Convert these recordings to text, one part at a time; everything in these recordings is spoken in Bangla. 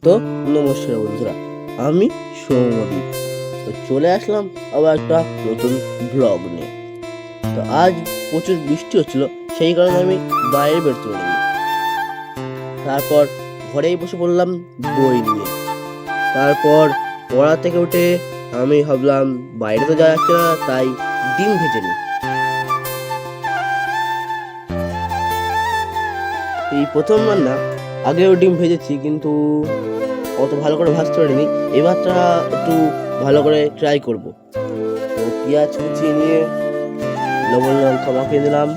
তো নমস্কার বন্ধুরা, আমি সৌম্যদীপ। তো চলে আসলাম আবার একটা নতুন ব্লগ নিয়ে। তো আজ প্রচুর বৃষ্টি হচ্ছিল, সেই কারণে আমি বাইরে বেরোতে পারিনি। তারপর ঘরেই বসে পড়লাম বই নিয়ে। তারপর পড়া থেকে উঠে আমি ভাবলাম বাইরে তো যাওয়া যাচ্ছে না, তাই ডিম ভেজে নিই। এই প্রথমবার না, আগেও ডিম ভেজেছি, কিন্তু অত ভালো করে ভাজতে পারিনি। এবারটা একটু ভালো করে ট্রাই করব। তো পেঁয়াজ কুচিয়ে নিয়ে লবণ লঙ্কা মাখিয়ে দিলাম।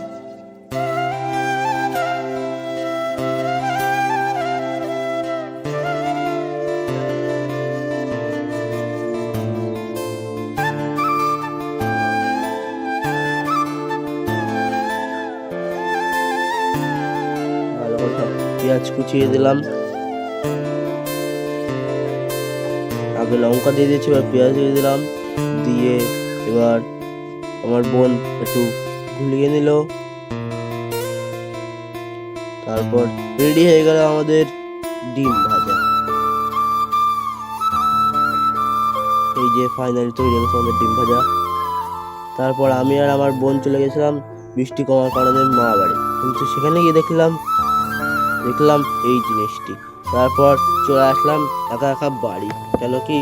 ভালো করে সব পেঁয়াজ কুচিয়ে দিলাম। আগে লঙ্কা দিয়ে দিয়েছি, এবার পেঁয়াজ দিয়ে দিলাম। দিয়ে এবার আমার বোন একটু গুলিয়ে নিল। তারপর রেডি হয়ে গেল আমাদের ডিম ভাজা। এই যে ফাইনালি তৈরি হয়ে গেছে আমাদের ডিম ভাজা। তারপর আমি আর আমার বোন চলে গেছিলাম বৃষ্টি কমার কারণে মা বাড়ি, কিন্তু সেখানে গিয়ে দেখলাম এই জিনিসটি। তারপর চলে আসলাম একা একা বাড়ি, কেন কি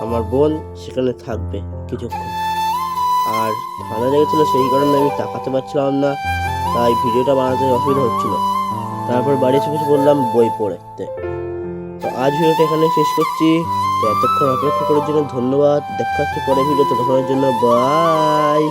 আমার বোন সেখানে থাকবে কিছুক্ষণ। আর ঠান্ডা লেগেছিল, সেই কারণে আমি তাকাতে পারছিলাম না, তাই ভিডিওটা বানাতে অসুবিধা হচ্ছিল। তারপর বাড়ি এসে বসে বললাম বই পড়তে। তো আজ ভিডিওটা এখানে শেষ করছি। তো এতক্ষণ অপেক্ষা করার জন্য ধন্যবাদ। দেখা হচ্ছে পরে ভিডিও, ততক্ষণের জন্য বাই।